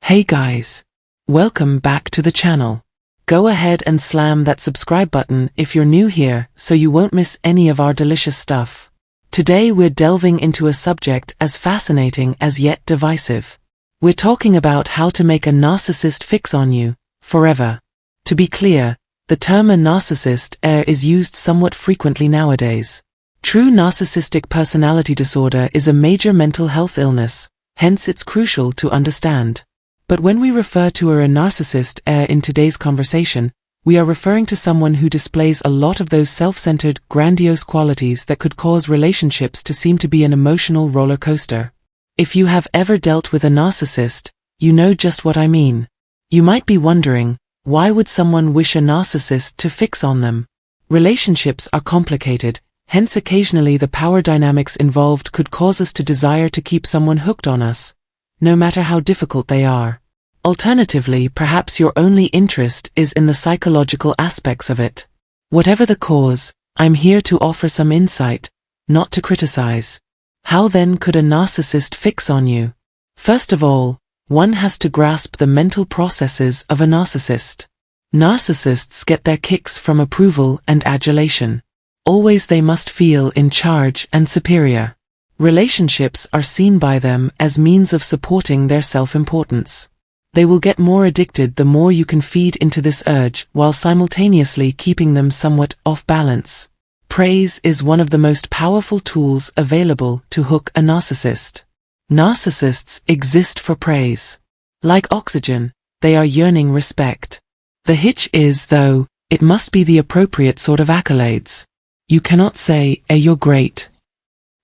Hey guys! Welcome back to the channel. Go ahead and slam that subscribe button if you're new here so you won't miss any of our delicious stuff. Today we're delving into a subject as fascinating as yet divisive. We're talking about how to make a narcissist fix on you, forever. To be clear, the term a narcissist is used somewhat frequently nowadays. True narcissistic personality disorder is a major mental health illness, hence it's crucial to understand. But when we refer to a narcissist in today's conversation, we are referring to someone who displays a lot of those self-centered, grandiose qualities that could cause relationships to seem to be an emotional roller coaster. If you have ever dealt with a narcissist, you know just what I mean. You might be wondering, why would someone wish a narcissist to fix on them? Relationships are complicated, hence occasionally the power dynamics involved could cause us to desire to keep someone hooked on us, no matter how difficult they are. Alternatively, perhaps your only interest is in the psychological aspects of it. Whatever the cause, I'm here to offer some insight, not to criticize. How then could a narcissist fix on you? First of all, one has to grasp the mental processes of a narcissist. Narcissists get their kicks from approval and adulation. Always they must feel in charge and superior. Relationships are seen by them as means of supporting their self-importance. They will get more addicted the more you can feed into this urge while simultaneously keeping them somewhat off balance. Praise is one of the most powerful tools available to hook a narcissist. Narcissists exist for praise. Like oxygen, they are yearning respect. The hitch is, though, it must be the appropriate sort of accolades. You cannot say, "You're great."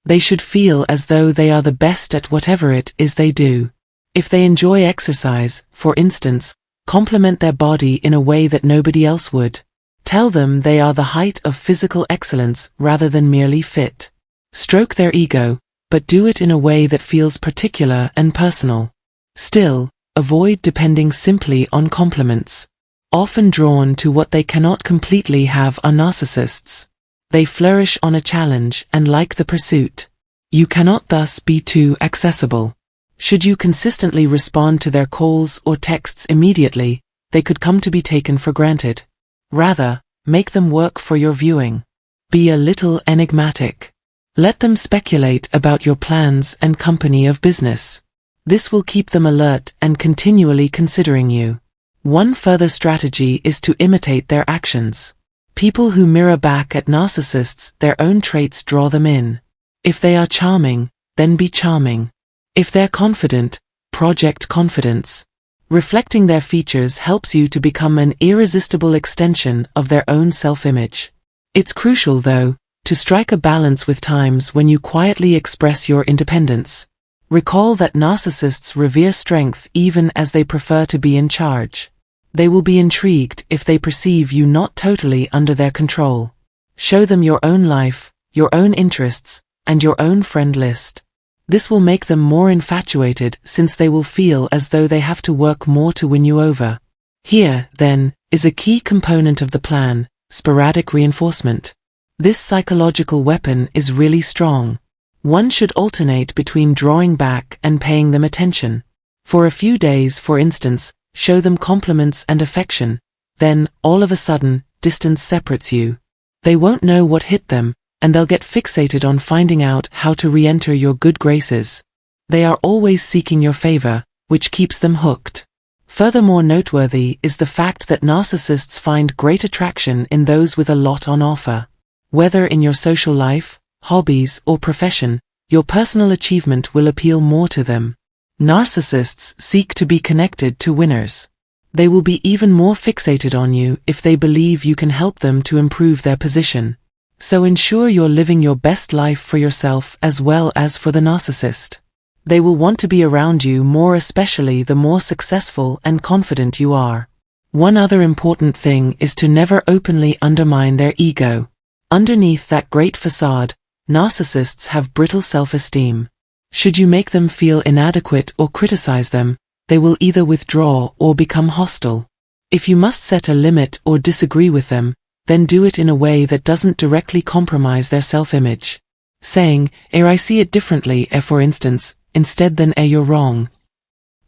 They should feel as though they are the best at whatever it is they do. If they enjoy exercise, for instance, compliment their body in a way that nobody else would. Tell them they are the height of physical excellence rather than merely fit. Stroke their ego, but do it in a way that feels particular and personal. Still, avoid depending simply on compliments. Often drawn to what they cannot completely have are narcissists. They flourish on a challenge and like the pursuit. You cannot thus be too accessible. Should you consistently respond to their calls or texts immediately, they could come to be taken for granted. Rather, make them work for your viewing. Be a little enigmatic. Let them speculate about your plans and company of business. This will keep them alert and continually considering you. One further strategy is to imitate their actions. People who mirror back at narcissists, their own traits draw them in. If they are charming, then be charming. If they're confident, project confidence. Reflecting their features helps you to become an irresistible extension of their own self-image. It's crucial, though, to strike a balance with times when you quietly express your independence. Recall that narcissists revere strength even as they prefer to be in charge. They will be intrigued if they perceive you not totally under their control. Show them your own life, your own interests, and your own friend list. This will make them more infatuated since they will feel as though they have to work more to win you over. Here, then, is a key component of the plan: sporadic reinforcement. This psychological weapon is really strong. One should alternate between drawing back and paying them attention. For a few days, for instance, show them compliments and affection. Then, all of a sudden, distance separates you. They won't know what hit them, and they'll get fixated on finding out how to re-enter your good graces. They are always seeking your favor, which keeps them hooked. Furthermore, noteworthy is the fact that narcissists find great attraction in those with a lot on offer. Whether in your social life, hobbies, or profession, your personal achievement will appeal more to them. Narcissists seek to be connected to winners. They will be even more fixated on you if they believe you can help them to improve their position. So ensure you're living your best life for yourself as well as for the narcissist. They will want to be around you more, especially the more successful and confident you are. One other important thing is to never openly undermine their ego. Underneath that great facade, narcissists have brittle self-esteem. Should you make them feel inadequate or criticize them, they will either withdraw or become hostile. If you must set a limit or disagree with them, then do it in a way that doesn't directly compromise their self-image. Saying, I see it differently, for instance, instead than you're wrong.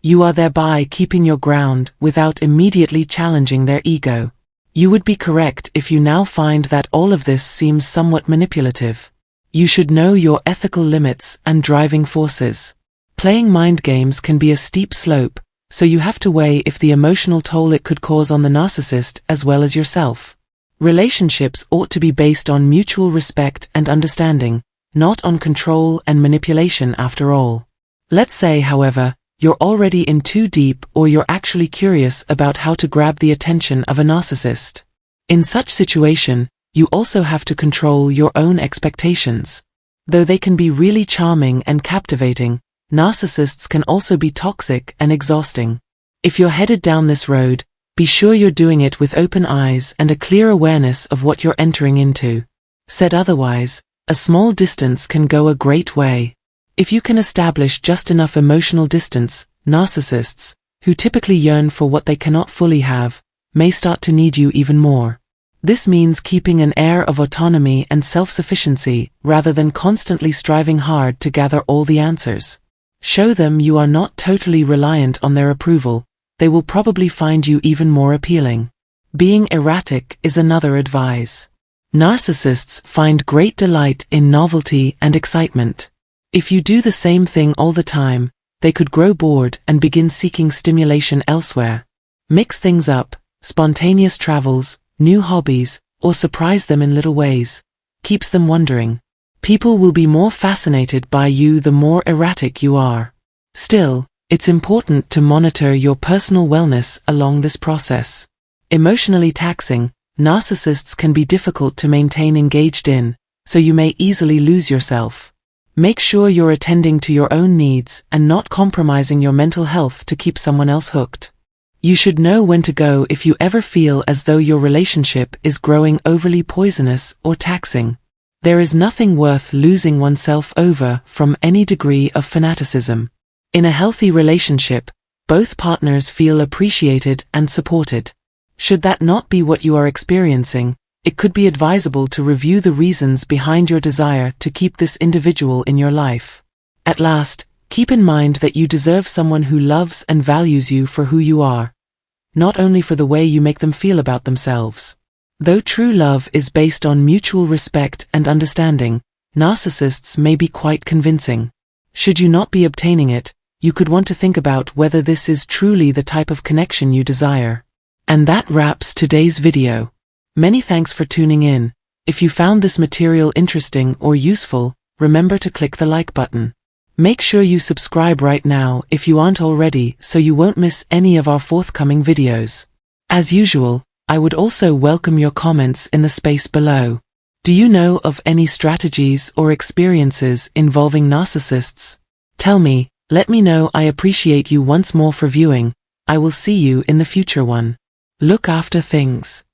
You are thereby keeping your ground without immediately challenging their ego. You would be correct if you now find that all of this seems somewhat manipulative. You should know your ethical limits and driving forces. Playing mind games can be a steep slope, so you have to weigh if the emotional toll it could cause on the narcissist as well as yourself. Relationships ought to be based on mutual respect and understanding, not on control and manipulation after all. Let's say, however, you're already in too deep or you're actually curious about how to grab the attention of a narcissist. In such situation, you also have to control your own expectations. Though they can be really charming and captivating, narcissists can also be toxic and exhausting. If you're headed down this road, be sure you're doing it with open eyes and a clear awareness of what you're entering into. Said otherwise, a small distance can go a great way. If you can establish just enough emotional distance, narcissists, who typically yearn for what they cannot fully have, may start to need you even more. This means keeping an air of autonomy and self-sufficiency rather than constantly striving hard to gather all the answers. Show them you are not totally reliant on their approval. They will probably find you even more appealing. Being erratic is another advice. Narcissists find great delight in novelty and excitement. If you do the same thing all the time, they could grow bored and begin seeking stimulation elsewhere. Mix things up, spontaneous travels, new hobbies, or surprise them in little ways. Keeps them wondering. People will be more fascinated by you the more erratic you are. Still, it's important to monitor your personal wellness along this process. Emotionally taxing, narcissists can be difficult to maintain engaged in, so you may easily lose yourself. Make sure you're attending to your own needs and not compromising your mental health to keep someone else hooked. You should know when to go if you ever feel as though your relationship is growing overly poisonous or taxing. There is nothing worth losing oneself over from any degree of fanaticism. In a healthy relationship, both partners feel appreciated and supported. Should that not be what you are experiencing, it could be advisable to review the reasons behind your desire to keep this individual in your life. At last, keep in mind that you deserve someone who loves and values you for who you are, not only for the way you make them feel about themselves. Though true love is based on mutual respect and understanding, narcissists may be quite convincing. Should you not be obtaining it, you could want to think about whether this is truly the type of connection you desire. And that wraps today's video. Many thanks for tuning in. If you found this material interesting or useful, remember to click the like button. Make sure you subscribe right now if you aren't already so you won't miss any of our forthcoming videos. As usual, I would also welcome your comments in the space below. Do you know of any strategies or experiences involving narcissists? Tell me, let me know. I appreciate you once more for viewing. I will see you in the future one. Look after things.